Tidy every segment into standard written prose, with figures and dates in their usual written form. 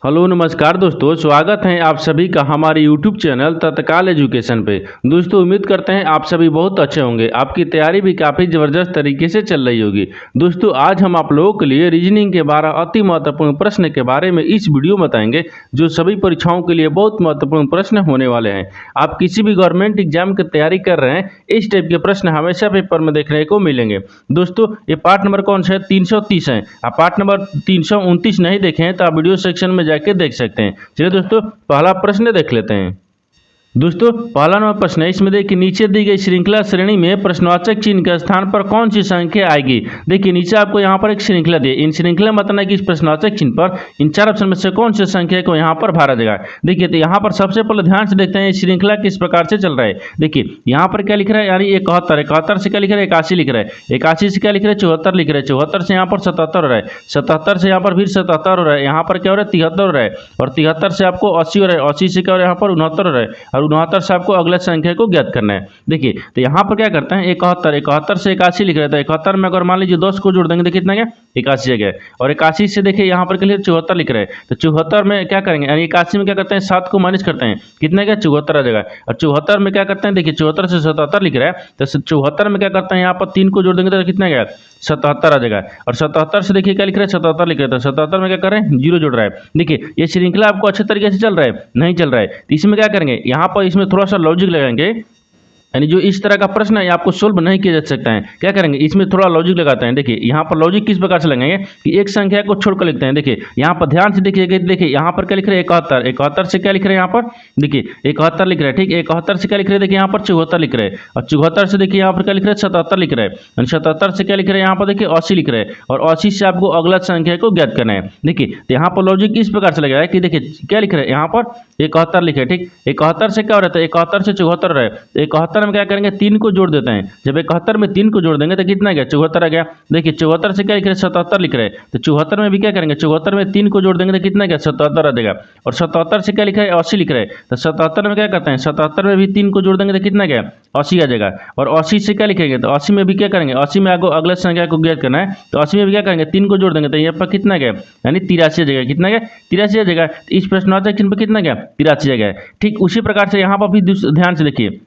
Hello नमस्कार दोस्तों, स्वागत है आप सभी का हमारे YouTube चैनल तत्काल एजुकेशन पे। दोस्तों उम्मीद करते हैं आप सभी बहुत अच्छे होंगे। आपकी तैयारी भी काफ़ी ज़बरदस्त तरीके से चल रही होगी। दोस्तों आज हम आप लोगों के लिए रीजनिंग के 12 अति महत्वपूर्ण प्रश्न के बारे में इस वीडियो में बताएंगे, जो सभी परीक्षाओं के लिए बहुत महत्वपूर्ण प्रश्न होने वाले हैं। आप किसी भी गवर्नमेंट एग्जाम की तैयारी कर रहे हैं, इस टाइप के प्रश्न हमेशा पेपर में देखने को मिलेंगे। दोस्तों ये पार्ट नंबर कौन सा है? 330 है। आप पार्ट नंबर 329 नहीं देखे हैं तो आप वीडियो सेक्शन में जाके देख सकते हैं। चलिए दोस्तों पहला प्रश्न देख लेते हैं। दोस्तों पहला नंबर प्रश्न है, इसमें देखिए नीचे दी गई श्रृंखला श्रेणी में प्रश्नवाचक चिन्ह के स्थान पर कौन सी संख्या आएगी। देखिए नीचे आपको यहाँ पर एक श्रृंखला दी, इन श्रृंखला में बताना है कि इस प्रश्नवाचक चिन्ह पर इन चार ऑप्शन में से कौन सी संख्या को यहाँ पर भरा जाएगा। देखिए तो यहाँ पर सबसे पहले ध्यान से देखते हैं श्रृंखला किस प्रकार से चल रहा है। देखिए यहाँ पर क्या लिख रहा है, यानी 71 से क्या लिख रहा है, 81 लिख रहा है, 81 से क्या लिख रहा है, 74 लिख रहा है, 74 से यहाँ पर 77 हो रहा है, 77 से यहाँ पर फिर 77 हो रहा है, यहाँ पर क्या हो रहा है 73 हो रहा है, और 73 से आपको 80 हो रहा है, 80 से क्या हो रहा है यहाँ पर 69 हो रहा है, और 69 से आपको अगला संख्या को ज्ञात करना है। देखिए तो यहाँ पर क्या करते हैं 71 से 81 लिख रहा था। 71 में अगर मान लीजिए 10 को जोड़ देंगे तो कितना गया 81 आ गया, और 81 से देखिए यहाँ पर के लिए 74 लिख रहे हैं, तो 74 में क्या करेंगे, यानी 81 में क्या करते हैं 7 को माइनस करते हैं, कितना गया 74 आ जाएगा, और 74 में क्या करते हैं, देखिए 74 से 77 लिख रहा है, तो 74 में क्या करते हैं यहाँ पर 3 को जोड़ देंगे तो कितना गया 77 आ जाएगा, और 77 से देखिए क्या लिख रहा है 77 लिख रहा है, तो 77 में क्या कर रहे हैं 0 जोड़ रहा है। देखिए ये श्रृंखला आपको अच्छे तरीके से चल रहा है, नहीं चल रहा है, तो इसमें क्या करेंगे यहाँ पर इसमें थोड़ा सा लॉजिक लगाएंगे, यानी जो इस तरह का प्रश्न है आपको सोल्व नहीं किया जा सकता है। क्या करेंगे इसमें थोड़ा लॉजिक लगाते हैं। देखिए यहाँ पर लॉजिक किस प्रकार से लगाएंगे कि एक संख्या को छोड़कर लिखते हैं। देखिए यहाँ पर ध्यान से देखिए, देखिए यहाँ पर क्या लिख रहे हैं 71, 71 से क्या लिख रहे हैं यहाँ पर, देखिए 71 लिख रहे हैं, ठीक, 71 से क्या लिख रहे हैं, देखिए यहाँ पर 74 लिख रहे हैं, और 74 से देखिए यहाँ पर क्या लिख रहे हैं 77 लिख रहे हैं, 77 से क्या लिख रहे हैं यहाँ पर देखिए 80 लिख रहे हैं, और 80 से आपको अगला संख्या को ज्ञात करना है। देखिए तो यहाँ पर लॉजिक इस प्रकार से लगाया है कि देखिए क्या लिख रहे हैं यहाँ पर 71 लिखे है, ठीक, 71 से क्या हो रहा है 71 से 74 रहा है, 71 में क्या करेंगे 3 को जोड़ देते हैं, जब 71 में 3 को जोड़ देंगे तो कितना गया 74 आ गया। देखिए 74 से क्या लिख रहे हैं 77 लिख रहे हैं, तो 74 में भी क्या करेंगे 74 में 3 को जोड़ देंगे तो कितना गया 77 आ जाएगा, और 77 से क्या लिखा है 80 लिख रहे हैं, तो 77 में क्या करते हैं 77 में भी 3 को जोड़ देंगे तो कितना गया 80 आ जाएगा, और 80 से क्या लिखेंगे तो 80 में भी क्या करेंगे 80 में आपको अगला संख्या को ज्ञात करना है, तो 80 में भी क्या करेंगे 3 को जोड़ देंगे तो यहाँ पर कितना गया, यानी 83 आ जाएगा, कितना गया 83 आ जाएगा। इस प्रश्नवाचक चिन्ह पर कितना गया 83 आ गया। ठीक उसी प्रकार से यहाँ पर भी ध्यान से देखिए,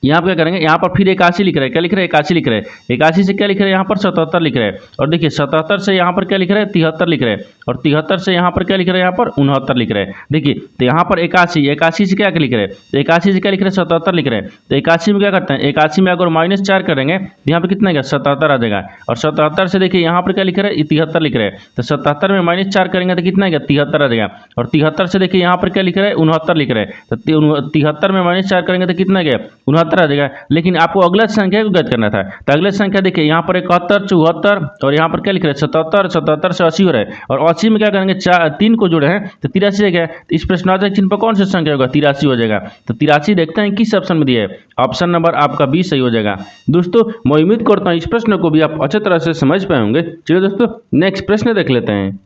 यहाँ पर क्या करेंगे यहाँ पर फिर 81 लिख रहे हैं, क्या लिख रहे हैं 81 लिख रहे हैं, 81 से क्या लिख रहे हैं यहाँ पर 77 लिख रहे हैं, और देखिए 77 से यहाँ पर क्या लिख रहे हैं 73 लिख रहे हैं, और 73 से यहाँ पर क्या लिख रहे हैं यहाँ पर 69 लिख रहे हैं। देखिए तो यहाँ पर 81 से क्या लिख रहे हैं, तो 81 से क्या लिख रहे हैं 77 लिख रहे हैं, तो 81 में क्या करते हैं 81 में अगर -4 करेंगे तो यहाँ पर कितना गया 77 आ जाएगा, और 77 से देखिए यहाँ पर क्या लिख रहे हैं 73 लिख रहे हैं, तो 77 में -4 करेंगे तो कितना गया 73 आ जाएगा, और 73 से देखिए यहाँ पर क्या लिख रहे हैं 69 लिख रहे हैं, तो 73 में -4 करेंगे तो कितना गया 69 आ जाएगा। लेकिन आपको अगला संख्या को ज्ञात करना था, तो अगला संख्या देखिए यहाँ पर 71, 74, और यहाँ पर क्या लिख रहे हैं 77, 77 से 80 हो रहा है, और 80 में क्या करेंगे 3 को जोड़े हैं तो 83 आ गया। तो इस प्रश्नवाचक चिन्ह पर कौन सा संख्या होगा 83 हो जाएगा। तो 83 देखते हैं किस ऑप्शन में दिया है, ऑप्शन नंबर आपका 20 सही हो जाएगा। दोस्तों मैं उम्मीद करता हूँ इस प्रश्न को भी आप अच्छे तरह से समझ पाए होंगे। चलिए दोस्तों नेक्स्ट प्रश्न देख लेते हैं।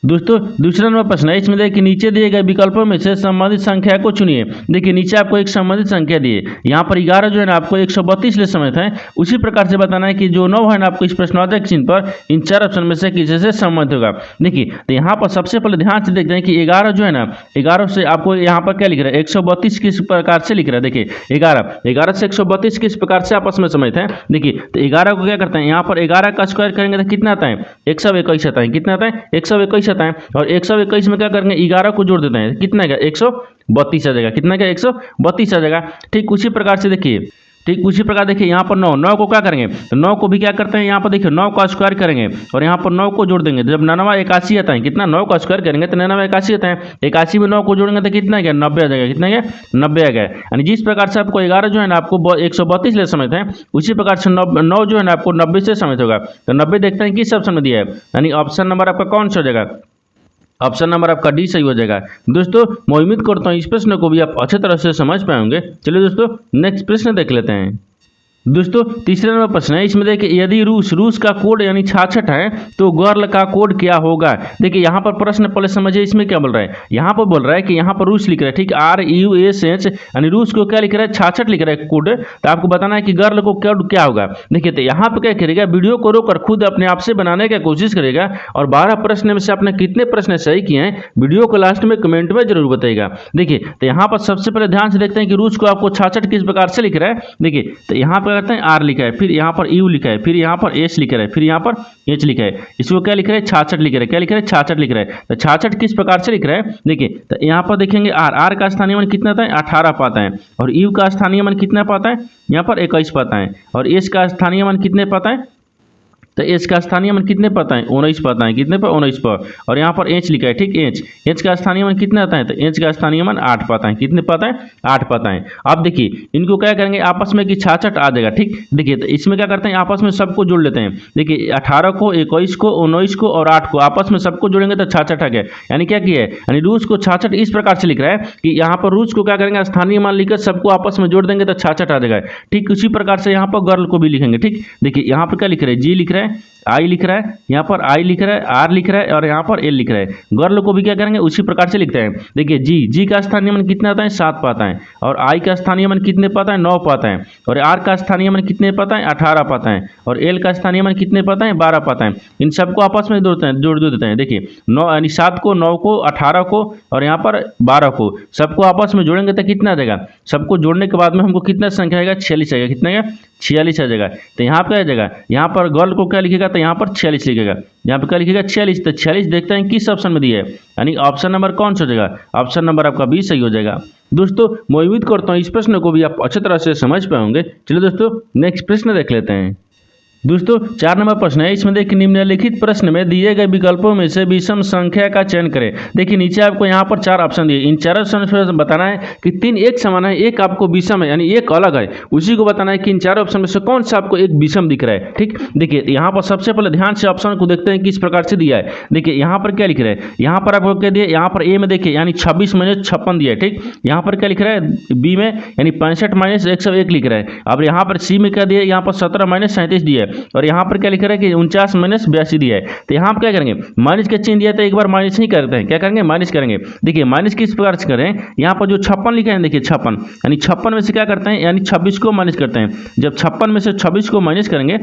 दोस्तों दूसरा नंबर प्रश्न है, इसमें देखिए नीचे दिए गए विकल्पों में से संबंधित संख्या को चुनिए। देखिए नीचे आपको एक संबंधित संख्या दी है, यहाँ पर 11 जो है ना आपको 132 ले समेत है। उसी प्रकार से बताना है कि जो 9 है ना आपको इस प्रश्नवाचक चिन्ह पर इन चार ऑप्शन में से किसी से संबंधित होगा। देखिए तो यहाँ पर सबसे पहले ध्यान से देखते हैं कि 11 जो है ना 11 से आपको यहाँ पर क्या लिख रहा है 132 किस प्रकार से लिख रहा है। देखिए 11 से 132 किस प्रकार से आपस में समेत है। देखिए तो 11 को क्या करते हैं यहाँ पर 11 का स्क्वायर करेंगे तो कितना आता है 121 आता है, कितना आता है 121 आता है, और 121 में क्या करेंगे 11 को जोड़ देते हैं कितना क्या 132 आ जाएगा, कितना क्या 132 आ जाएगा। ठीक उसी प्रकार से देखिए, ठीक उसी प्रकार देखिए यहाँ पर 9 को क्या करेंगे तो 9 को भी क्या करते हैं यहाँ पर देखिए 9 का स्क्वायर करेंगे, और यहाँ पर 9 को जोड़ देंगे जब 99 81 आता है, कितना 9 का स्क्वायर करेंगे तो 99 81 आता है, 81 में 9 को जोड़ेंगे तो कितना गया 90 आ जाएगा, कितना गया 90 आ गया। यानी जिस प्रकार से आपको 11 जो है ना आपको 132 ले समेत है, उसी प्रकार से 9 जो है ना आपको 90 से समेत होगा। तो 90 देखते हैं किस ऑप्शन में दिया है, यानी ऑप्शन नंबर आपका कौन सा हो जाएगा, ऑप्शन नंबर आपका डी सही हो जाएगा। दोस्तों मैं उम्मीद करता हूँ इस प्रश्न को भी आप अच्छे तरह से समझ पाएंगे। चलिए दोस्तों नेक्स्ट प्रश्न देख लेते हैं। दोस्तों तीसरा नंबर प्रश्न है, इसमें देखिए यदि रूस का कोड यानी 66 है तो गर्ल का कोड क्या होगा। देखिए यहाँ पर प्रश्न पहले समझिए इसमें क्या बोल रहा है। यहाँ पर बोल रहा है कि यहाँ पर रूस लिख रहा है, ठीक, RUSH, यानी रूस को क्या लिख रहा है, 66 लिख रहा है कोड। तो आपको बताना है कि गर्ल को कोड क्या होगा। देखिए तो यहाँ पर क्या करेगा, वीडियो को रोककर खुद अपने आप से बनाने की कोशिश करेगा और 12 प्रश्न में से आपने कितने प्रश्न सही किए हैं वीडियो को लास्ट में कमेंट में जरूर बताइएगा। देखिए तो यहाँ पर सबसे पहले ध्यान से देखते हैं कि रूस को आपको 66 किस प्रकार से लिख रहा है। देखिए तो यहाँ पर करते हैं R लिखा है, फिर यहाँ पर U लिखा है, फिर यहाँ पर S लिखा है, फिर यहाँ पर H लिखा है। इसको क्या लिख रहा है, 66 लिख रहा है। क्या लिख रहा है, 66 लिख रहा है। तो 66 किस प्रकार से लिख रहा है, देखिए तो यहाँ पर देखेंगे R का स्थानीय मान कितना आता है, 18 पाता है, और U का स्थानीय मान कितना पाता है, यहाँ पर 21 पाता है, और S का स्थानीय मान कितने पाता है, तो एच का स्थानीय मान कितने पाता है, 19 पाता है, कितने पर, 19 पर, और यहाँ पर एच लिखा है, ठीक, एच का स्थानीय मान कितना आता है, तो एच का स्थानीय मान 8 पाता है, कितने पाता है, 8 पाता है। अब देखिए इनको क्या करेंगे आपस में कि 66 आ जाएगा, ठीक। देखिए तो इसमें क्या करते हैं, आपस में सबको जोड़ लेते हैं। देखिए 18 को, 21 को, 19 को और 8 को आपस में सबको जोड़ेंगे तो 66 आ गया। यानी क्या किया है, यानी रूस को 66 इस प्रकार से लिख रहा है कि यहाँ पर रूस को क्या करेंगे, स्थानीय मान लिखकर सबको आपस में जोड़ देंगे तो 66 आ जाएगा। ठीक उसी प्रकार से यहाँ पर गर्ल को भी लिखेंगे, ठीक। देखिए यहाँ पर क्या लिख रहे हैं, जी लिख रहा है, आई लिख रहा है, यहाँ पर आई लिख रहा है, आर लिख रहा है, और यहाँ पर एल लिख रहा है। गर्ल को भी क्या करेंगे, उसी प्रकार से लिखते हैं। देखिए जी का स्थानीय मान कितना आता है, 7 पाता है, और आई का स्थानीय मान कितने पाता है, 9 पाता है, और आर का स्थानीय मान कितने पाता है, 18 पाता है, और एल का स्थानीय मान कितने पाता है, 12 पाता है। इन सबको आपस में जोड़ देते हैं। देखिए 9 यानी 7 को, 9 को, 18 को, और यहाँ पर 12 को, सबको आपस में जोड़ेंगे तो कितना आ जाएगा, सबको जोड़ने के बाद में हमको कितना संख्या आएगा, 46 आएगा। कितना आएगा, 46 आ जाएगा। तो यहाँ पर क्या आ जाएगा, यहाँ पर गर्ल को क्या लिखेगा, तो यहाँ पर 46 लिखेगा। यहाँ पर क्या लिखेगा, 46। तो 46 देखते हैं किस ऑप्शन में दिया है, यानी ऑप्शन नंबर कौन सा हो जाएगा, ऑप्शन नंबर आपका बी सही हो जाएगा। दोस्तों मैं उम्मीद करता हूँ इस प्रश्न को भी आप अच्छी तरह से समझ पाएंगे। चलिए दोस्तों नेक्स्ट प्रश्न देख लेते हैं। दोस्तों 4 नंबर प्रश्न है, इसमें देखिए निम्नलिखित प्रश्न में दिए गए विकल्पों में से विषम संख्या का चयन करें। देखिए नीचे आपको यहाँ पर 4 ऑप्शन दिए, इन 4 ऑप्शन में बताना है कि 3 एक समान है, एक आपको विषम है, यानी एक अलग है, उसी को बताना है कि इन 4 ऑप्शन में से कौन सा आपको एक विषम दिख रहा है। ठीक, देखिए यहाँ पर सबसे पहले ध्यान से ऑप्शन को देखते हैं किस प्रकार से दिया है। देखिए यहाँ पर क्या लिख रहा है, यहाँ पर आपको क्या दिया, यहाँ पर ए में देखिए यानी 26 - 56 दिया है। ठीक, यहाँ पर क्या लिख रहा है, बी में यानी 65 - 101 लिख रहा है। अब यहाँ पर सी में क्या दिया, यहाँ पर 17 - 37 दिया है, और यहाँ पर क्या लिख रहा है कि 49 - 82 दिया है। तो यहाँ पर क्या करेंगे, माइनस का चिन्ह दिया तो एक बार माइनस नहीं करते हैं, क्या करेंगे, माइनस करेंगे। देखिए माइनस किस प्रकार से करें, यहाँ पर जो 56 लिखा है, देखिए 56 यानी 56 में से क्या करते हैं, यानी 26 को माइनस करते हैं। जब 56 में से 26 को माइनस करेंगे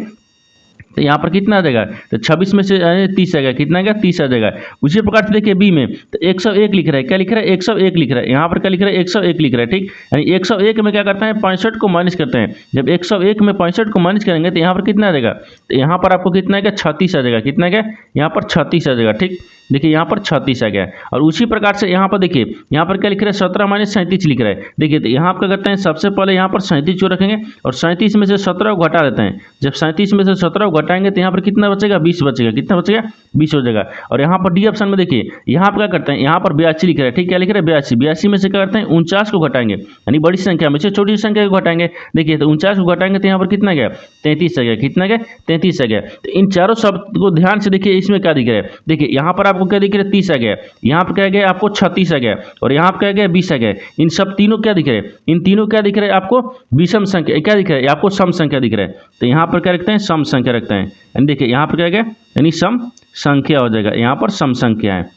तो यहाँ पर कितना आ जाएगा, तो 26 में से 30 आ जाएगा, कितना आ गया, 30 आ जाएगा। उसी प्रकार से देखिए बी में तो 101 लिख रहा है, क्या लिख रहा है, 101 लिख रहा है। यहाँ पर क्या लिख रहा है, 101 लिख रहा है। ठीक, यानी 101 में क्या करते हैं, 65 को माइनस करते हैं। जब 101 में 65 को माइनस करेंगे तो यहाँ पर कितना आ जाएगा, तो यहाँ पर आपको कितना आएगा, 36 आ जाएगा। कितना आ गया, यहाँ पर 36 आ जाएगा। ठीक, देखिए यहाँ पर 36 आ गया। और उसी प्रकार से यहाँ पर देखिए, यहाँ पर क्या लिख रहा है, 17 - 37 लिख रहा है। देखिए तो यहाँ पर क्या करते हैं, सबसे पहले यहाँ पर 37 को रखेंगे और 37 में से 17 को घटा देते हैं। जब 37 में से 17 को घटाएंगे तो यहाँ पर कितना बचेगा, 20 बचेगा। कितना बचेगा, 20 हो जाएगा। और यहाँ पर डी ऑप्शन में देखिए, यहाँ पर क्या करते हैं, यहाँ पर 82 लिख रहा है। ठीक, क्या लिख रहा है, 82। 82 में से क्या करते हैं, 49 को घटाएंगे, यानी बड़ी संख्या में से छोटी संख्या को घटाएंगे। देखिए तो 49 को घटाएंगे तो यहाँ पर कितना गया, 33 आ गया। कितना गया, 33 आ गया। तो इन चारों शब्द को ध्यान से देखिए, इसमें क्या दिख रहा है, देखिए यहाँ पर आपको क्या दिख रहा है, 30 आ गया, यहाँ पर क्या गया आपको 36 आ गया, और यहाँ पर क्या गया 20 आ गया। इन सब तीनों क्या दिख रहे हैं, इन तीनों क्या दिख रहे हैं आपको, विषम संख्या। क्या दिख रहा है, आपको सम संख्या दिख रहा है। तो यहाँ पर क्या रखते हैं, सम संख्या रखते हैं। यानी देखिए यहाँ पर क्या गया, यानी सम संख्या हो जाएगा। यहाँ पर सम संख्या है,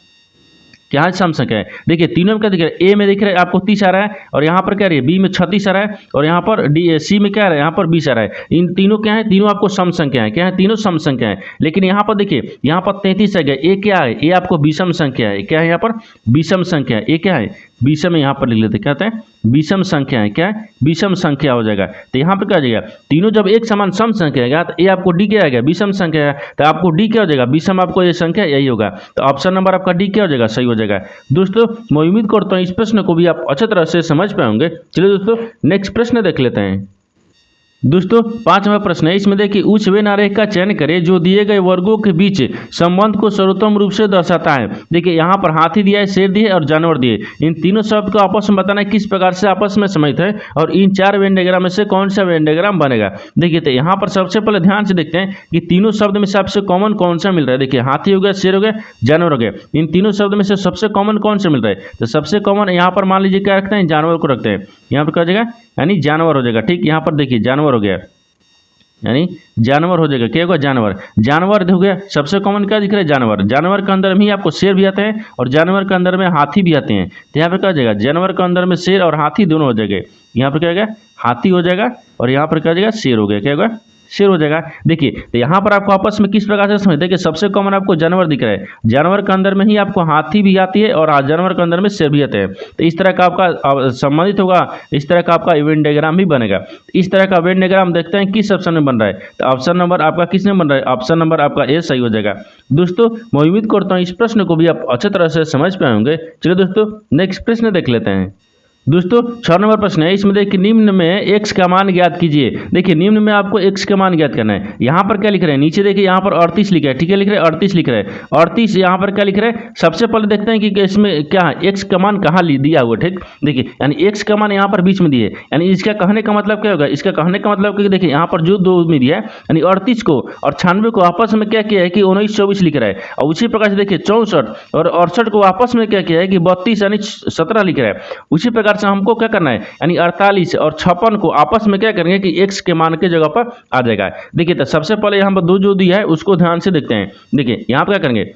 क्या है, सम संख्या है। देखिए तीनों में क्या दिख रहा है, ए में दिख रहा है आपको 30 आ रहा है, और यहाँ पर क्या रही है, बी में 36 आ रहा है, और यहाँ पर डी सी में क्या आ रहा है, यहाँ पर 20 आ रहा है। इन तीनों क्या है, तीनों आपको सम संख्या है। क्या है, तीनों सम संख्या है। लेकिन यहाँ पर देखिए, यहाँ पर 33 आ गया, ए क्या है, ए आपको विषम संख्या है। क्या है, यहाँ पर विषम संख्या है। ए क्या है, विषम, यहाँ पर लिख लेते हैं, क्या कहते हैं, विषम संख्या है। क्या है, विषम संख्या हो जाएगा। तो यहाँ पर क्या हो जाएगा, तीनों जब एक समान सम संख्या आएगा तो ए आपको डी क्या आएगा, विषम संख्या है, तो आपको डी क्या हो जाएगा, विषम आपको ये संख्या यही होगा। तो ऑप्शन नंबर आपका डी क्या हो जाएगा, सही हो जाएगा। दोस्तों मैं उम्मीद करता हूँ इस प्रश्न को भी आप अच्छी तरह से समझ पाएंगे। चलिए दोस्तों नेक्स्ट प्रश्न देख लेते हैं। दोस्तों 5वां प्रश्न है, इसमें देखिए उच्च वे आरेख का चयन करें जो दिए गए वर्गों के बीच संबंध को सर्वोत्तम रूप से दर्शाता है। देखिए यहाँ पर हाथी दिया है, शेर दिए और जानवर दिए। इन तीनों शब्द को आपस में बताना है किस प्रकार से आपस में समित है, और इन 4 वेन डायग्राम में से कौन सा वेन डायग्राम बनेगा। देखिए तो यहाँ पर सबसे पहले ध्यान से देखते हैं कि तीनों शब्द में सबसे कॉमन कौन सा मिल रहा है। देखिए हाथी हो गया, शेर हो गया, जानवर हो गया। इन तीनों शब्द में से सबसे कॉमन कौन सा मिल रहा है, तो सबसे कॉमन यहाँ पर मान लीजिए क्या रखते हैं, जानवर को रखते हैं। यहाँ पर क्या हो जाएगा, यानी जानवर हो जाएगा। ठीक, यहाँ पर देखिए जानवर हो गया। यानी जानवर हो जाएगा, क्या होगा जानवर। जानवर हो गया, सबसे कॉमन क्या दिख रहा है जानवर। जानवर के अंदर में ही आपको शेर भी आते हैं और जानवर के अंदर में हाथी भी आते हैं। तो यहाँ पर क्या हो जाएगा, जानवर के अंदर में शेर और हाथी दोनों हो जाएंगे। यहाँ पर क्या हो जाएगा, हाथी हो जाएगा और यहाँ पर क्या हो जाएगा, शेर हो गया, क्या होगा, शेर हो जाएगा। देखिए तो यहाँ पर आपको आपस में किस प्रकार से समझ, देखिए सबसे कॉमन आपको जानवर दिख रहा है, जानवर के अंदर में ही आपको हाथी भी आती है और जानवर के अंदर में शेर भी आते हैं। तो इस तरह का आपका संबंधित होगा, इस तरह का आपका इवेंट डायग्राम भी बनेगा। इस तरह का इवेंट डायग्राम देखते हैं किस ऑप्शन में बन रहा है। तो ऑप्शन नंबर आपका किस में बन रहा है, ऑप्शन नंबर आपका ए सही हो जाएगा। दोस्तों मैं उम्मीद करता हूँ इस प्रश्न को भी आप अच्छे तरह से समझ पाए होंगे। चलिए दोस्तों नेक्स्ट प्रश्न देख लेते हैं। दोस्तों 6 नंबर प्रश्न है, इसमें देखिए निम्न में x का मान ज्ञात कीजिए। देखिए निम्न में आपको x का मान ज्ञात करना है। यहाँ पर क्या लिख रहे हैं, नीचे देखिए यहाँ पर 38 लिखा है, ठीक है, लिख रहे हैं 38 लिख रहे हैं 38। यहाँ पर क्या लिख रहे हैं, सबसे पहले देखते हैं कि इसमें क्या है, x का मान कहाँ दिया हुआ, ठीक। देखिए यानी x का मान यहाँ पर बीच में दिए, यानी इसका कहने का मतलब क्या होगा, इसका कहने का मतलब कि देखिए यहाँ पर जो दो में दिया है यानी 38 को और 96 को आपस में क्या किया है कि 19 24 लिख रहा है। और उसी प्रकार से देखिए 64 और 68 को आपस में क्या किया है कि 32 यानी 17 लिख रहा है। उसी प्रकार से हमको क्या करना है, यानी 48 और 56 को आपस में क्या करेंगे कि x के मान के जगह पर आ जाएगा। देखिए तो सबसे पहले यहाँ पर दो जो दिया है उसको ध्यान से देखते हैं। देखिए यहाँ पर क्या करेंगे,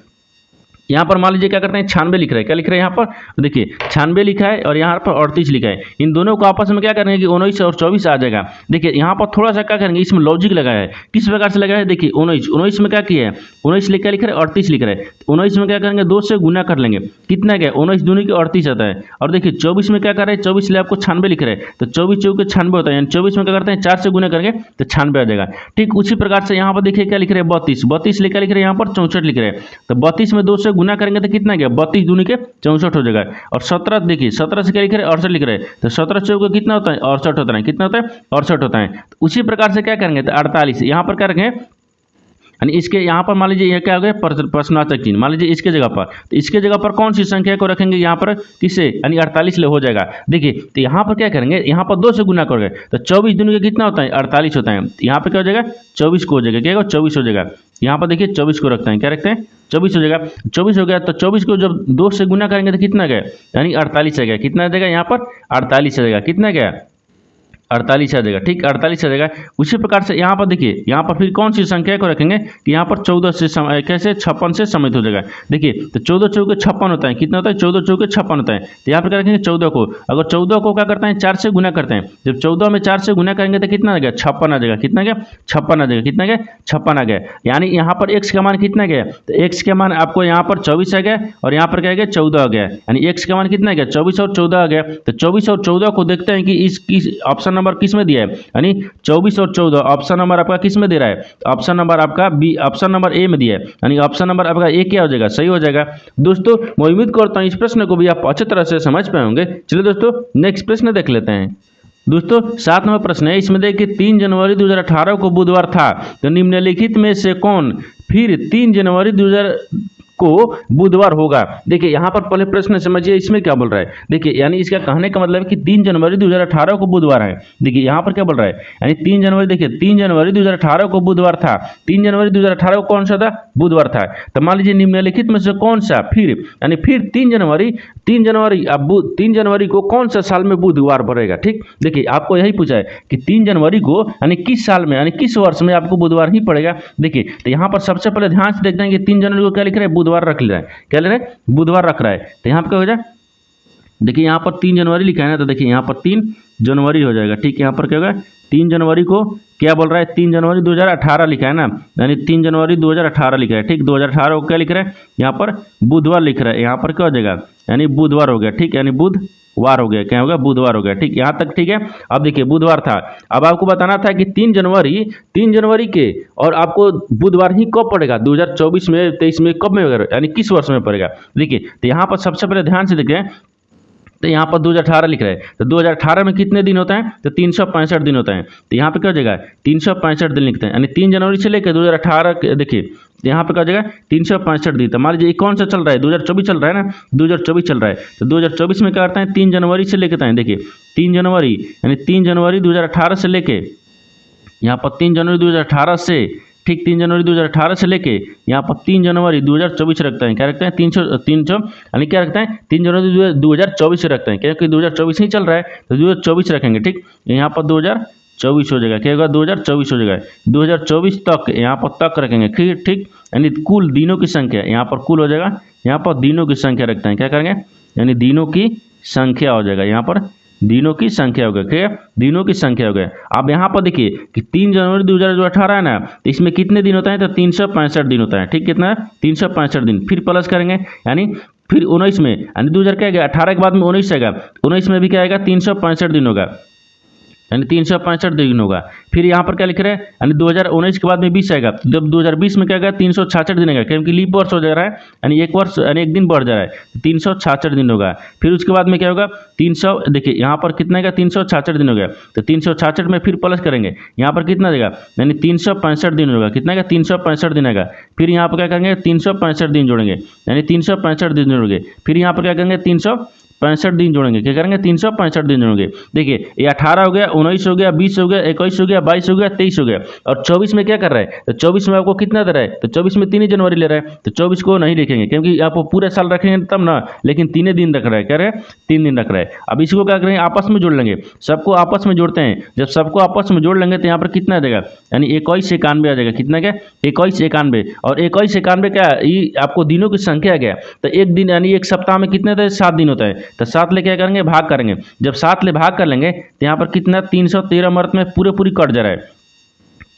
यहाँ पर मान लीजिए क्या करते हैं 96 लिख रहे हैं, क्या लिख रहे हैं यहाँ पर, देखिए 96 लिखा है और यहाँ पर 38 लिखा है। इन दोनों को आपस में क्या करेंगे कि 19 और 24 आ जाएगा। देखिए यहाँ पर थोड़ा सा क्या करेंगे, इसमें लॉजिक लगाया है, किस प्रकार से लगाया है। देखिए 19 में क्या किया है, 19 लिख रहे हैं 38 लिख रहे हैं, 19 में क्या करेंगे 2 से गुना कर लेंगे, कितना क्या 19 दूनी के 38 आता है। और देखिए 24 में क्या कर रहे हैं, 24 लिए आपको 96 लिख रहे हैं, तो 24 चौके 96 होता है, यानी 24 में क्या करते हैं 4 से गुना करेंगे तो 96 आ जाएगा। ठीक उसी प्रकार से यहाँ पर देखिए क्या लिख रहे हैं 32 लिख रहे हैं, यहाँ पर 64 लिख रहे हैं, तो 32 में 2 से गुना करेंगे तो कितना गया 32 दूनी के 64 हो जाएगा। और 17 देखिए 17 से क्या लिख रहे हैं 68 लिख रहे हैं, तो 17 चौके कितना होता है 68 होता है, कितना होता है 68 होता है। तो उसी प्रकार से क्या करेंगे तो 48 यहाँ पर क्या रखेंगे, यानी इसके यहाँ पर मान लीजिए यह क्या हो गया प्रश्नार्थक चिन्ह, मान लीजिए इसके जगह पर, तो इसके जगह पर कौन सी संख्या को रखेंगे यहाँ पर किससे, यानी 48 ले हो जाएगा। देखिए तो यहाँ पर क्या करेंगे, यहाँ पर 2 से गुना करोगे तो 24 दूनी के कितना होता है 48 होता है। यहाँ पर क्या हो जाएगा 24 को हो जाएगा, क्या होगा 24 हो जाएगा। यहाँ पर देखिए 24 को रखते हैं, क्या रखते हैं 24 हो जाएगा। 24 हो गया तो 24 को जब 2 से गुना करेंगे तो कितना गया, यानी 48 आ गया, कितना आ जाएगा यहाँ पर 48 आ जाएगा, कितना गया 48 आ जाएगा, ठीक 48 आ जाएगा। उसी प्रकार से यहाँ पर देखिए यहाँ पर फिर कौन सी संख्या को रखेंगे कि यहाँ पर 14 से कैसे 56 से सम्मिलित हो जाएगा। देखिए तो 14 चौके 56 होता है, कितना होता है 14 चौके 56 होता है। तो यहाँ पर क्या रखेंगे 14 को, अगर 14 को क्या करते हैं 4 से गुना करते हैं, जब 14 में 4 से गुना करेंगे तो कितना आ गया 56 आ जाएगा, कितना गया 56 आ जाएगा, कितना गया 56 आ गया। यानी यहाँ पर x का मान कितना गया, तो x का मान आपको यहाँ पर 24 आ गया और यहाँ पर क्या गया 14 आ गया, यानी x का मान कितना गया 24 और 14 आ गया। तो 24 और 14 को देखते हैं कि इस ऑप्शन नंबर किस में दिया है, यानी 24 और 14 ऑप्शन नंबर आपका किस में दे रहा है, ऑप्शन नंबर आपका बी, ऑप्शन नंबर ए में दिया है, यानी ऑप्शन नंबर आपका ए क्या हो जाएगा सही हो जाएगा। दोस्तों मैं उम्मीद करता हूं इस प्रश्न को भी आप अच्छी तरह से समझ पाए होंगे। चलिए दोस्तों नेक्स्ट प्रश्न देख लेते हैं। दोस्तों 7 नंबर प्रश्न है, इसमें देखिए 3 जनवरी 2018 को बुधवार था, तो निम्नलिखित में से कौन फिर 3 जनवरी 2000 को बुधवार होगा। देखिए यहाँ पर पहले प्रश्न समझिए इसमें क्या बोल रहा है। देखिए यानी इसका कहने का मतलब है कि 3 जनवरी 2018 को बुधवार है। देखिए यहाँ पर क्या बोल रहा है, यानी 3 जनवरी, देखिए 3 जनवरी 2018 को बुधवार था, 3 जनवरी 2018 को कौन सा था बुधवार था। तो मान लीजिए निम्नलिखित में से कौन सा फिर, यानी फिर 3 जनवरी अब 3 जनवरी को कौन सा साल में बुधवार पड़ेगा। ठीक देखिए आपको यही पूछा है कि 3 जनवरी को यानी किस साल में, यानी किस वर्ष में आपको बुधवार ही पड़ेगा। देखिए तो यहाँ पर सबसे पहले ध्यान से देखते हैं कि 3 जनवरी को क्या लिख रहे हैं बुधवार रख रहा है, क्या ले रहे हैं बुधवार रख रहा है। तो यहाँ पर क्या हो जाए, देखिए यहाँ पर 3 जनवरी लिखा है ना, तो देखिए यहाँ पर 3 जनवरी हो जाएगा। ठीक यहाँ पर क्या होगा 3 जनवरी को क्या बोल रहा है 3 जनवरी 2018 लिखा है ना, यानी 3 जनवरी 2018 लिखा है। ठीक 2018 को क्या लिख रहा है यहाँ पर बुधवार लिख रहा है, यहाँ पर क्या हो जाएगा यानी बुधवार हो गया। ठीक यानी बुधवार हो गया, क्या होगा बुधवार हो गया। ठीक यहाँ तक ठीक है। अब देखिए बुधवार था, अब आपको बताना था कि 3 जनवरी के और आपको बुधवार ही कब पड़ेगा 2024 में 23 में कब में वगैरह, यानी किस वर्ष में पड़ेगा। देखिए तो यहाँ पर सबसे पहले ध्यान से देखें, तो यहाँ पर 2018 लिख रहे हैं, तो 2018 में कितने दिन होता है तो 365 दिन होता है। तो यहाँ पे क्या हो जाएगा 365 दिन लिखते हैं, यानी 3 जनवरी से लेकर 2018 देखिए यहाँ पे क्या हो जाएगा 365 दिन। तो मान लीजिए कौन सा चल रहा है 2024 चल रहा है ना, 2024 चल रहा है। तो 2024 में क्या करते हैं 3 जनवरी से लेकर हैं, देखिए 3 जनवरी यानी 3 जनवरी 2018 से लेके यहाँ पर 3 जनवरी 2018 से, ठीक 3 जनवरी 2018 से लेके यहाँ पर 3 जनवरी 2024 रखते हैं, क्या रखते हैं 300 यानी क्या रखते हैं 3 जनवरी 2024 से रखते हैं, क्योंकि 2024 ही चल रहा है तो 2024 रखेंगे। ठीक यहाँ पर 2024 हो जाएगा, क्या होगा 2024 हो जाएगा, 2024 तक यहाँ पर तक रखेंगे, ठीक ठीक, यानी कुल दिनों की संख्या यहाँ पर कुल हो जाएगा, यहाँ पर दिनों की संख्या रखते हैं, क्या करेंगे, यानी दिनों की संख्या हो जाएगा, यहाँ पर दिनों की संख्या हो गया, ठीक है, दिनों की संख्या हो गया। अब यहाँ पर देखिए कि 3 जनवरी 2018 है ना, तो इसमें कितने दिन होता है, तो 365 दिन होता है, ठीक, कितना है 365 दिन, फिर प्लस करेंगे, यानी फिर 19 में, यानी 2000 क्या आएगा, 18 के बाद में 19 आएगा, 19 में भी क्या आएगा 365 दिन होगा, यानी 365 दिन होगा। फिर यहाँ पर क्या लिख रहे हैं, यानी 2019 के बाद में 20 आएगा, जब 2020 में क्या आएगा 366 दिन आएगा, क्योंकि लीप वर्ष हो जा रहा है, यानी एक वर्ष यानी एक दिन बढ़ जा रहा है, 366 दिन होगा। फिर उसके बाद में क्या होगा 300, देखिए यहाँ पर कितना आएगा 366 दिन हो गया, तो 366 में फिर प्लस करेंगे, यहाँ पर कितना देगा, यानी 365 दिन होगा, कितना आएगा 365 दिन आएगा। फिर यहाँ पर क्या करेंगे 365 दिन जोड़ेंगे, यानी 365 दिन जोड़ेंगे, फिर यहाँ पर क्या करेंगे 365 दिन जोड़ेंगे, क्या करेंगे 365 दिन जोड़ेंगे। देखिए ये 18 हो गया, 19 हो गया, 20 हो गया, 21 हो गया, 22 हो गया, 23 हो गया, और 24 में क्या कर रहा है, तो 24 में आपको कितना दे रहा है, तो 24 में 3 जनवरी ले रहा है, तो 24 को नहीं लिखेंगे क्योंकि आपको पूरे साल रखेंगे तब ना, लेकिन 3 दिन रख रहा है, क्या रहे 3 दिन रख रहा है। अब इसको क्या करेंगे आपस में जोड़ लेंगे, सबको आपस में जोड़ते हैं, जब सबको आपस में जोड़ लेंगे तो यहाँ पर कितना देगा, यानी 2191 आ जाएगा, कितना क्या 2191, और 2191 क्या ये आपको दिनों की संख्या क्या, तो एक दिन यानी एक सप्ताह में कितने थे 7 दिन होता है, तो 7 ले क्या करेंगे भाग करेंगे, जब 7 ले भाग कर लेंगे तो यहाँ पर कितना 313 मर्त में पूरी कट जा रहा है,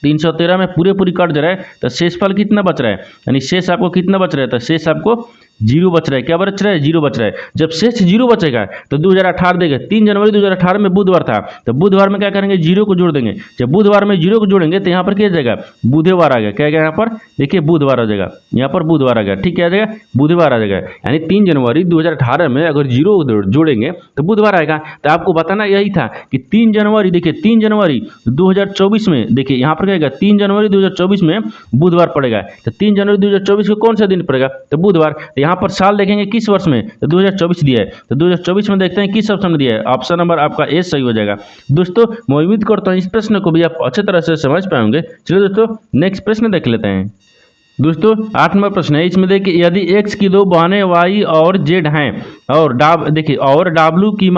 313 में पूरी कट जा रहा है, तो शेषफल कितना बच रहा है, यानी शेष आपको कितना बच रहा है, तो शेष आपको 0 बच रहा है, क्या बच रहा है 0 बच रहा है। जब शेष 0 बचेगा तो 2018 देगा, 3 जनवरी 2018 में बुधवार था, तो बुधवार में क्या करेंगे 0 को जोड़ देंगे, जब बुधवार में 0 को जोड़ेंगे तो यहाँ पर क्या जाएगा बुधवार आ गया, क्या गया यहाँ पर देखिए बुधवार आ जाएगा, यहाँ पर बुधवार आ गया, ठीक क्या आ जाएगा बुधवार आ जाएगा, यानी 3 जनवरी 2018 में अगर 0 जोड़ेंगे तो बुधवार आएगा। तो आपको बताना यही था कि 3 जनवरी, देखिए 3 जनवरी 2024 में, देखिए यहाँ पर क्या आएगा 3 जनवरी 2024 में बुधवार पड़ेगा, तो 3 जनवरी 2024 को कौन सा दिन पड़ेगा, तो बुधवार। तो यहाँ पर साल देखेंगे किस वर्ष में, तो 2024 दिया है, तो 2024 में देखते हैं किस ऑप्शन में दिया है, ऑप्शन नंबर आपका ए सही हो जाएगा। दोस्तों मैं उम्मीद करता हूँ इस प्रश्न को भी आप अच्छे तरह से समझ पाएंगे। चलिए दोस्तों नेक्स्ट प्रश्न देख लेते हैं। दोस्तों 8 नंबर प्रश्न है, इसमें देखिए यदि x की 2 बहनें y और z हैं और देखिए और w की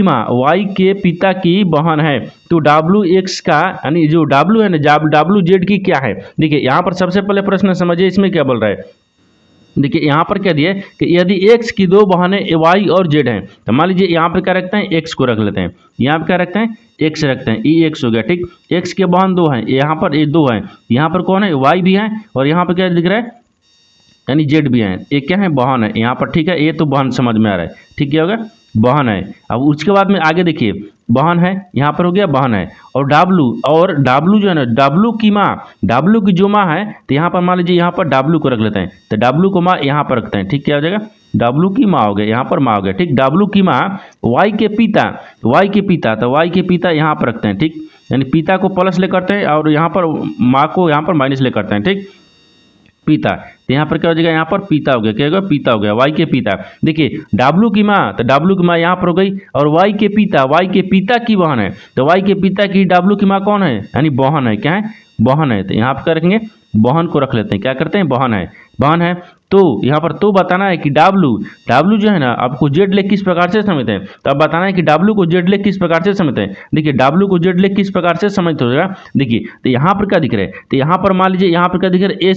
माँ y के पिता की बहन है, तो wx का यानी जो w है ना wz की क्या है। देखिए यहाँ पर सबसे पहले प्रश्न समझिए इसमें क्या बोल रहा है। देखिए यहाँ पर क्या दिया है कि यदि x की 2 बहनें y और z हैं, तो मान लीजिए यहाँ पे क्या रखते हैं x को रख लेते हैं, यहाँ पे क्या रखते हैं x रखते हैं, ई x हो गया, ठीक। x के बहन 2 हैं, यहाँ पर ये 2 हैं, यहाँ पर कौन है y भी है, और यहाँ पर क्या दिख रहा है यानी z भी है, ये क्या है बहन है यहाँ पर, ठीक है, ये तो बहन समझ में आ रहा है, ठीक क्या होगा बहन है। अब उसके बाद में आगे देखिए बहन है, यहाँ पर हो गया बहन है, और W जो है ना W की माँ, W की जो माँ है, तो यहाँ पर मान लीजिए यहाँ पर W को रख लेते हैं, तो W को माँ यहाँ पर रखते हैं, ठीक क्या हो जाएगा W की माँ हो गया, यहाँ पर माँ हो गया, ठीक। W की माँ Y के पिता, तो Y के पिता यहाँ पर रखते हैं, ठीक, यानी पिता को प्लस ले करते हैं और यहाँ पर माँ को यहाँ पर माइनस ले करते हैं, ठीक पिता, तो यहाँ पर क्या हो जाएगा यहाँ पर पिता हो गया, क्या होगा पिता हो गया, y के पिता। देखिए W की माँ, तो W की माँ यहाँ पर हो गई, और y के पिता की बहन है, तो y के पिता की W की माँ कौन है, यानी बहन है, क्या है बहन है, तो यहाँ पर क्या रखेंगे बहन को रख लेते हैं, क्या करते हैं बहन है। तो यहाँ पर तो बताना है कि W जो है ना आपको Z लेख किस प्रकार से समझते हैं, तो अब बताना है कि W को Z लेख किस प्रकार से समझते हैं। देखिए W को Z लेख किस प्रकार से समझते हो जाएगा, देखिए तो यहाँ पर क्या दिख रहा है, तो यहाँ पर मान लीजिए यहाँ पर क्या दिख रहा है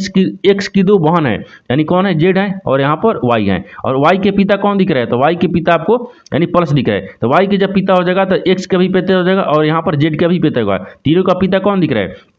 x की 2 बहन है, यानी कौन है Z है, और यहाँ पर Y है, और Y के पिता कौन दिख रहा है, तो Y के पिता आपको यानी प्लस दिख रहा है, तो Y के जब पिता हो जाएगा तो x का भी पिता हो जाएगा, और यहाँ पर Z का भी पिता होगा, तीनों का पिता कौन दिख रहा है,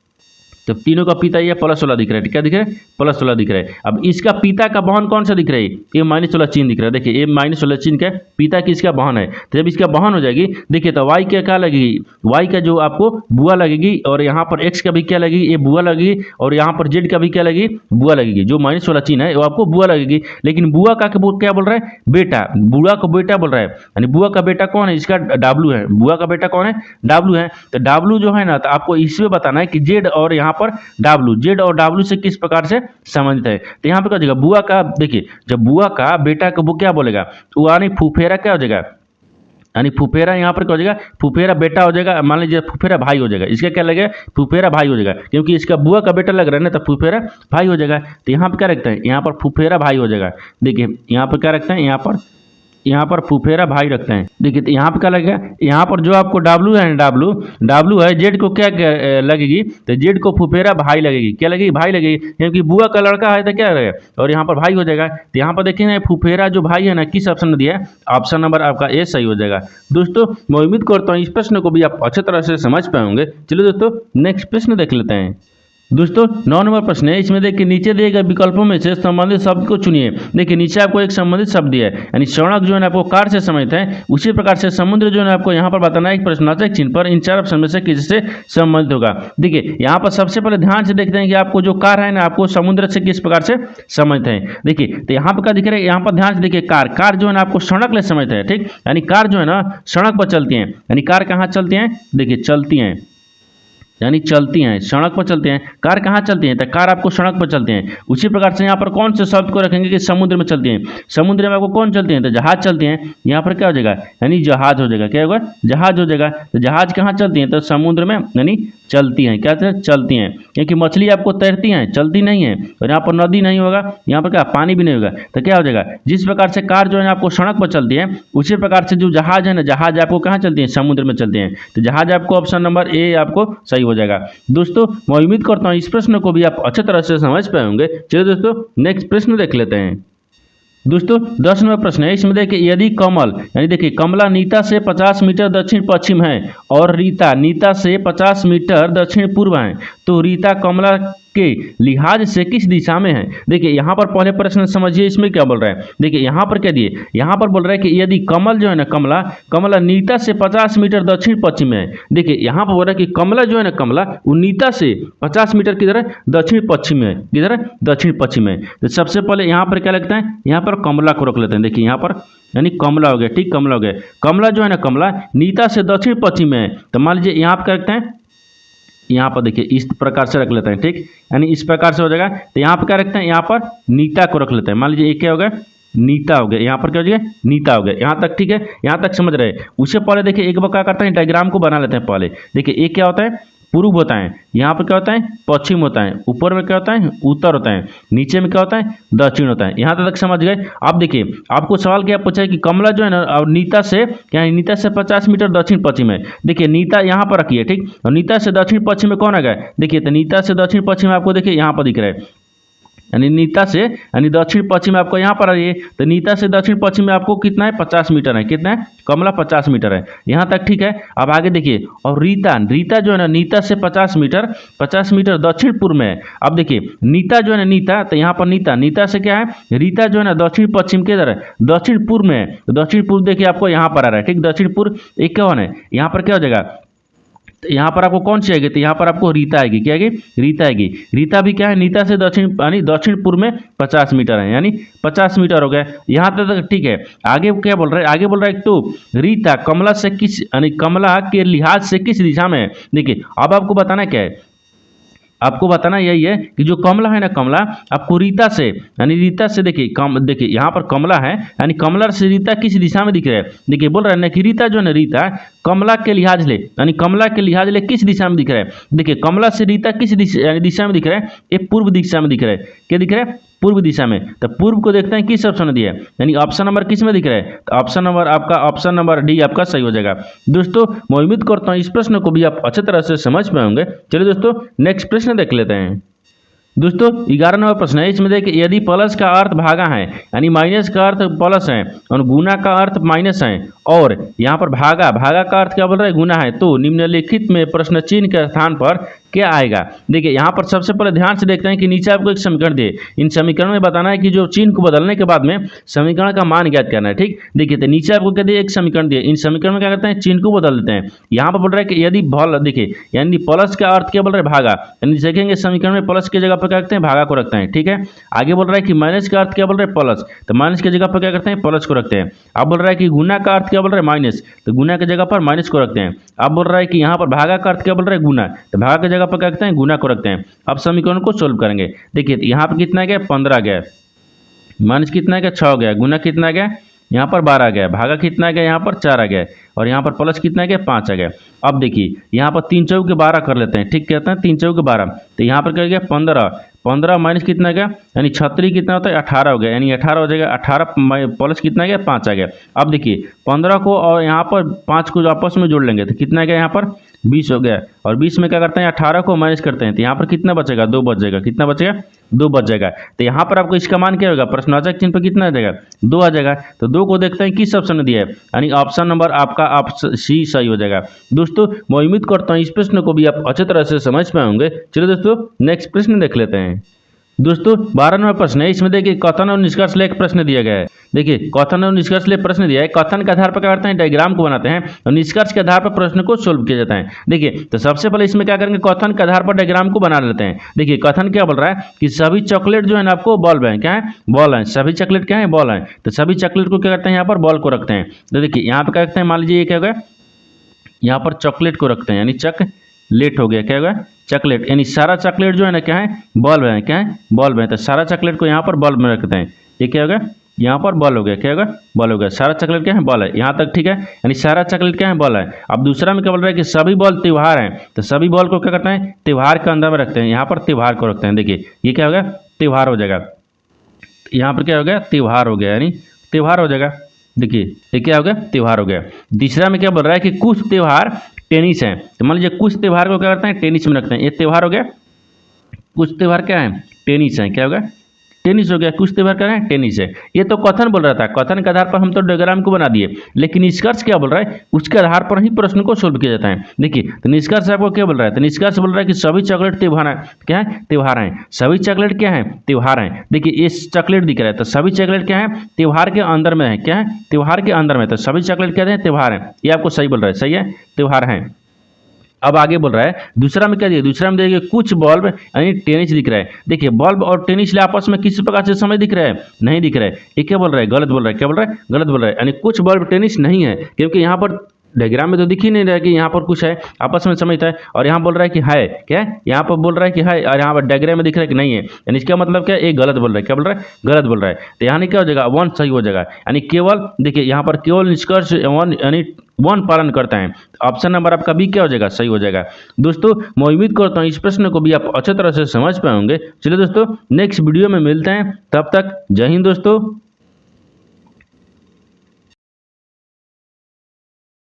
तो तीनों का पिता ये प्लस वाला दिख रहा है, क्या दिख रहा है प्लस वाला दिख रहा है। अब इसका पिता का बहन कौन सा दिख रहा है, ये माइनस वाला चिन्ह दिख रहा है, देखिए ये माइनस वाला चिन्ह का पिता की इसका बहन है, तो जब इसका बहन हो जाएगी देखिए तो y क्या लगेगी, y का जो आपको बुआ लगेगी, और यहाँ पर x का भी क्या लगेगी ये बुआ लगेगी, और यहाँ पर z का भी क्या लगेगी बुआ लगेगी, जो माइनस वाला चिन्ह है वो आपको बुआ लगेगी। लेकिन बुआ का क्या बोल रहा है बेटा, बुआ को बेटा बोल रहा है, यानी बुआ का बेटा कौन है, इसका W है, बुआ का बेटा कौन है W है। तो W जो है ना तो आपको इसमें बताना है कि Z और यहाँ पर Z और W से किस प्रकार से संबंधित है। तो यहाँ पे क्या हो जाएगा बुआ का, देखिए जब बुआ का बेटा को वो क्या बोलेगा, तो यानी फुफेरा क्या हो जाएगा, यानी फुफेरा यहाँ पर क्या हो जाएगा फुफेरा बेटा हो जाएगा, मान लीजिए फुफेरा भाई हो जाएगा, इसका क्या लगेगा फुफेरा भाई हो जाएगा, क्योंकि इसका बुआ का बेटा लग रहा है ना, तो फुफेरा भाई हो जाएगा। तो यहाँ पर क्या रखते हैं, यहाँ पर फुफेरा भाई हो जाएगा। देखिए यहाँ पर क्या रखते हैं, यहाँ पर यहाँ पर फुफेरा भाई रखते हैं। देखिए तो यहाँ पर क्या लगेगा, यहाँ पर जो आपको डब्लू है, डब्लू है, जेड को क्या लगेगी, तो जेड को फुफेरा भाई लगेगी। क्या लगेगी, भाई लगेगी, क्योंकि बुआ का लड़का है तो क्या रहेगा, और यहाँ पर भाई हो जाएगा। तो यहाँ पर देखिए ना, फुफेरा जो भाई है ना, किस ऑप्शन में दिया है, ऑप्शन नंबर आपका ए सही हो जाएगा। दोस्तों मैं उम्मीद करता हूँ इस प्रश्न को भी आप अच्छे तरह से समझ पाएंगे। चलिए दोस्तों नेक्स्ट प्रश्न देख लेते हैं। दोस्तों 9 नंबर प्रश्न है, इसमें देखिए नीचे दिए गए विकल्पों में से संबंधित शब्द को चुनिए। देखिए नीचे आपको एक संबंधित शब्द दिया है, यानी सड़क जो है आपको कार से संबंधित है, उसी प्रकार से समुद्र जो है आपको यहाँ पर बताना है एक प्रश्नार्थक चिन्ह पर इन चार ऑप्शन में से किससे संबंधित होगा। देखिए यहाँ पर सबसे पहले ध्यान से देखते हैं कि आपको जो कार है ना, आपको समुद्र से किस प्रकार से संबंधित है। देखिए तो यहाँ पर क्या दिख रहा है, यहाँ पर ध्यान से देखिए, कार जो है ना आपको सड़क ले संबंधित है, ठीक, यानी कार जो है ना सड़क पर चलती है, यानी कार कहाँ चलती है, देखिए चलती हैं, यानी चलती हैं, सड़क पर चलते हैं। कार कहाँ चलती हैं, तो कार आपको सड़क पर चलते हैं। उसी प्रकार से यहाँ पर कौन से शब्द को रखेंगे कि समुद्र में चलती हैं, समुद्र में आपको कौन चलती हैं, तो जहाज चलती हैं। यहाँ पर क्या हो जाएगा, यानी जहाज हो जाएगा, क्या होगा, जहाज हो जाएगा। तो जहाज कहाँ चलती हैं, तो समुद्र में, यानी चलती हैं, क्या चलती हैं, क्योंकि मछली आपको तैरती हैं, चलती नहीं है। और यहाँ पर नदी नहीं होगा, यहाँ पर क्या पानी भी नहीं होगा, तो क्या हो जाएगा, जिस प्रकार से कार जो है आपको सड़क पर चलती है, उसी प्रकार से जो जहाज है ना, जहाज आपको कहाँ चलती है, समुद्र में चलते हैं। तो जहाज आपको ऑप्शन नंबर ए आपको सही हो जाएगा। दोस्तों मैं उम्मीद करता हूँ इस प्रश्न को भी आप अच्छे तरह से समझ पाए होंगे। चलिए दोस्तों नेक्स्ट प्रश्न देख लेते हैं। दोस्तों 10 नंबर प्रश्न है, इसमें देखिए यदि कमल, यानी देखिए कमला नीता से 50 मीटर दक्षिण पश्चिम है और रीता नीता से 50 मीटर दक्षिण पूर्व है, तो रीता कमला के लिहाज से किस दिशा में है। देखिए यहाँ पर पहले प्रश्न समझिए, इसमें क्या बोल रहा है। देखिए यहाँ पर क्या दिए, यहाँ पर बोल रहा है कि यदि कमल जो है ना, कमला नीता से 50 मीटर दक्षिण पश्चिम में है। देखिए यहाँ पर बोल रहा है कि कमला जो है ना, कमला वो नीता से 50 मीटर किधर है, दक्षिण पश्चिम में, किधर है, दक्षिण पश्चिम में। तो सबसे पहले यहाँ पर क्या लगता है, यहाँ पर कमला को रख लेते हैं। देखिए यहाँ पर यानी कमला हो गया, ठीक, कमला हो गया। कमला जो है ना, कमला नीता से दक्षिण पश्चिम में है, तो मान लीजिए यहाँ पर क्या रखते हैं, यहाँ पर देखिए इस प्रकार से रख लेते हैं, ठीक, यानी इस प्रकार से हो जाएगा। तो यहाँ पर क्या रखते हैं, यहाँ पर नीता को रख लेते हैं। मान लीजिए एक क्या हो गया, नीता हो गया, यहाँ पर क्या हो गया, नीता हो गया। यहाँ तक ठीक है, यहाँ तक समझ रहे हैं। उससे पहले देखिए एक बार क्या करते हैं, डायग्राम को बना लेते हैं पहले। देखिए एक क्या होता है, पूर्व होता है, यहाँ पर क्या होता है, पश्चिम होता है, ऊपर में क्या होता है, उत्तर होता है, नीचे में क्या होता है, दक्षिण होता है। यहाँ तक समझ गए। अब देखिए आपको सवाल क्या पूछा है कि कमला जो है ना, और नीता से क्या, नीता से 50 मीटर दक्षिण पश्चिम है। देखिए नीता यहाँ पर रखिए, ठीक, और नीता से दक्षिण पश्चिम में कौन आ गया, देखिए तो नीता से दक्षिण पश्चिम में आपको देखिए यहाँ पर दिख रहा है, यानी नीता से, यानी दक्षिण पश्चिम में आपको यहाँ पर आ रही है। तो नीता से दक्षिण पश्चिम में आपको कितना है, 50 मीटर है, कितना है, कमला 50 मीटर है। यहाँ तक ठीक है। अब आगे देखिए, और रीता जो है ना, नीता से 50 मीटर दक्षिण पूर्व में है। अब देखिए नीता जो है ना, नीता, तो यहाँ पर नीता से क्या है, रीता जो है ना दक्षिण पश्चिम के इधर है, दक्षिण पूर्व में है। तो दक्षिण पूर्व देखिए आपको यहाँ पर आ रहा है, ठीक, दक्षिण पूर्व एक कौन है, यहाँ पर क्या हो जाएगा, तो यहाँ पर आपको कौन सी आएगी, तो यहाँ पर आपको रीता आएगी, क्या आएगी, रीता आएगी। रीता भी क्या है, नीता से दक्षिण, यानी दक्षिण पूर्व में 50 मीटर है, यानी 50 मीटर हो गया। यहाँ तक ठीक है। आगे क्या बोल रहा है, आगे बोल रहा है तो रीता कमला से किस, यानी कमला के लिहाज से किस दिशा में है। देखिए अब आपको बताना क्या है, आपको बताना यही है कि जो कमला है ना, कमला आपको रीता से, यानी रीता से देखिए देखिए यहाँ पर कमला है, यानी कमला से रीता किस दिशा में दिख रहा है। देखिए बोल रहा है ना कि रीता जो है ना, रीता कमला के लिहाज ले, यानी कमला के लिहाज ले किस दिशा में दिख रहा है। देखिए कमला से रीता किस दिशा में दिख रहा है, ये पूर्व दिशा में दिख रहा है। क्या दिख रहा है, पूर्व दिशा में। तो पूर्व को देखते हैं किस ऑप्शन में दिया है, यानी ऑप्शन नंबर किस में दिख रहा है, तो ऑप्शन नंबर आपका, ऑप्शन नंबर डी आपका सही हो जाएगा। दोस्तों मैं उम्मीद करता हूँ इस प्रश्न को भी आप अच्छे तरह से समझ पाए होंगे। चलिए दोस्तों नेक्स्ट प्रश्न देख लेते हैं। दोस्तों 11 नंबर प्रश्न है, इसमें देखिए यदि प्लस का अर्थ भागा है, यानी माइनस का अर्थ प्लस है और गुना का अर्थ माइनस है, और यहाँ पर भागा का अर्थ क्या बोल रहा है, गुना है, तो निम्नलिखित में प्रश्न चिन्ह के स्थान पर क्या आएगा। देखिए यहाँ पर सबसे पहले ध्यान से देखते हैं कि नीचे आपको एक समीकरण दिए, इन समीकरण में बताना है कि जो चिन्ह को बदलने के बाद में समीकरण का मान ज्ञात करना है, ठीक। देखिए तो नीचे आपको क्या दिए, एक समीकरण दिए, इन समीकरण में क्या करते हैं, चिन्ह को बदल देते हैं। यहाँ पर बोल रहा है कि यदि भल, देखिए यानी प्लस का अर्थ क्या बोल रहा है, भागा, यानी देखेंगे समीकरण में प्लस की जगह पर क्या करते हैं, भागा को रखते हैं, ठीक है। आगे बोल रहा है कि माइनस का अर्थ क्या बोल रहा है, प्लस, तो माइनस की जगह पर क्या करते हैं, प्लस को रखते हैं। अब बोल रहा है कि गुना का अर्थ क्या बोल रहा है, माइनस, तो गुना की जगह पर माइनस को रखते हैं। अब बोल रहा है कि यहाँ पर भागा का अर्थ क्या बोल रहा है, गुना, तो भागा की जगह पर क्या करते हैं, गुना को रखते हैं। अब समीकरण को सोल्व करेंगे। देखिए यहाँ पर कितना गया, 15 गया, माइनस कितना गया, 6 गया, गुना कितना गया, यहाँ पर 12 गया, भागा कितना गया, यहाँ पर 4 आ गया, और यहाँ पर प्लस कितना गया, 5 आ गया। अब देखिए यहाँ पर 3 चौके 12 कर लेते हैं, ठीक, कहते हैं 3 चौके 12, तो यहाँ पर क्या गया, 15 माइनस कितना आ गया, यानी 36 कितना होता है 18 हो गया, यानी 18 हो जाएगा। 18 प्लस कितना आ गया 5 आ गया। अब देखिए 15 को और यहाँ पर 5 को आपस में जोड़ लेंगे तो कितना आ गया यहाँ पर 20 हो गया। और 20 में क्या करते हैं 18 को माइनस करते हैं तो यहाँ पर कितना बचेगा 2 बच जाएगा। कितना बचेगा 2 बच जाएगा। तो यहाँ पर आपको इसका मान क्या होगा, प्रश्नवाचक चिन्ह पर कितना आ जाएगा 2 आ जाएगा। तो 2 को देखते हैं किस ऑप्शन में दिया है, यानी ऑप्शन नंबर आपका ऑप्शन सी सही हो जाएगा। दोस्तों मैं उम्मीद करता हूँ इस प्रश्न को भी आप अच्छी तरह से समझ पाए होंगे। चलिए दोस्तों नेक्स्ट प्रश्न देख लेते हैं। दोस्तों 12 नंबर प्रश्न है, इसमें देखिए कथन और निष्कर्ष ले एक प्रश्न दिया गया है। देखिए कथन और निष्कर्ष ले प्रश्न दिया है। कथन के आधार पर क्या करते हैं डायग्राम को बनाते हैं और निष्कर्ष के आधार पर प्रश्न को सोल्व किया जाता है। देखिए तो सबसे पहले इसमें क्या करेंगे, कथन के आधार पर डायग्राम को बना लेते हैं। देखिए कथन क्या बोल रहा है कि सभी चॉकलेट जो है ना आपको बॉल है, क्या है बॉल है, सभी चॉकलेट क्या है बॉल है। तो सभी चॉकलेट को क्या करते हैं यहाँ पर बॉल को रखते हैं। तो देखिए यहाँ पर क्या करते हैं, मान लीजिए ये क्या होगा, यहाँ पर चॉकलेट को रखते हैं, यानी चॉकलेट हो गया, क्या होगा चॉकलेट, यानी सारा चॉकलेट जो है ना क्या है बॉल है, क्या है बॉल है। तो सारा चॉकलेट को यहाँ पर बॉल में रखते हैं। ये क्या होगा यहाँ पर बॉल हो गया, क्या होगा बॉल हो गया। सारा चॉकलेट क्या है बॉल है, यहाँ तक ठीक है, यानी सारा चॉकलेट क्या है बॉल है। अब दूसरा में क्या बोल रहा है कि सभी बॉल त्योहार हैं। तो सभी बॉल को क्या करते हैं त्योहार के अंदर में रखते हैं, यहाँ पर त्योहार को रखते हैं। देखिए ये क्या होगा त्योहार हो जाएगा, यहाँ पर क्या हो गया त्योहार हो गया, यानी त्योहार हो जाएगा। देखिए ये क्या हो गया त्योहार हो गया। तीसरा में क्या बोल रहा है कि कुछ त्योहार टेनिस है। तो मान लीजिए कुछ त्योहार को क्या करते हैं टेनिस में रखते हैं। ये त्योहार हो गया, कुछ त्योहार क्या है टेनिस है, क्या होगा टेनिस हो गया। कुछ त्योहार क्या है टेनिस है। ये तो कथन बोल रहा था, कथन के आधार पर हम तो डायग्राम को बना दिए, लेकिन निष्कर्ष क्या बोल रहा है उसके आधार पर ही प्रश्न को सोल्व किया जाता है। देखिए तो निष्कर्ष आपको क्या बोल रहा है, तो निष्कर्ष बोल रहा है कि सभी चॉकलेट त्योहार है, क्या है त्योहार हैं। सभी चॉकलेट क्या है त्योहार हैं। देखिए ये चॉकलेट दिख रहा है, तो सभी चॉकलेट क्या है त्योहार के अंदर में है, क्या है त्योहार के अंदर में। तो सभी चॉकलेट क्या है त्योहार हैं। ये आपको सही बोल रहा है, सही है त्योहार हैं। अब आगे बोल रहा है दूसरा में क्या दिया, दूसरा में देखिए कुछ बल्ब यानी टेनिस दिख रहा है। देखिए बल्ब और टेनिस आपस में किसी प्रकार से समय दिख रहा है, नहीं दिख रहा है। ये क्या बोल रहा है गलत बोल रहा है, क्या बोल रहा है गलत बोल रहा है, यानी कुछ बल्ब टेनिस नहीं है, क्योंकि यहाँ पर डायग्राम में तो दिख ही नहीं रहा है कि यहाँ पर कुछ है आपस में समय है। और यहाँ बोल रहा है कि है, क्या है यहाँ पर बोल रहा है कि है और यहाँ पर डायग्राम में दिख रहा है कि नहीं है, यानी इसका मतलब क्या है ये गलत बोल रहा है, क्या बोल रहा है गलत बोल रहा है। तो यहाँ क्या हो जाएगा 1 सही हो जाएगा, यानी केवल देखिए यहाँ पर केवल निष्कर्ष 1 यानी 1 पालन करता है। ऑप्शन नंबर आपका बी क्या हो जाएगा सही हो जाएगा। दोस्तों मैं उम्मीद करता हूँ इस प्रश्न को भी आप अच्छी तरह से समझ पाए होंगे। चलिए दोस्तों नेक्स्ट वीडियो में मिलते हैं, तब तक जय हिंद दोस्तों।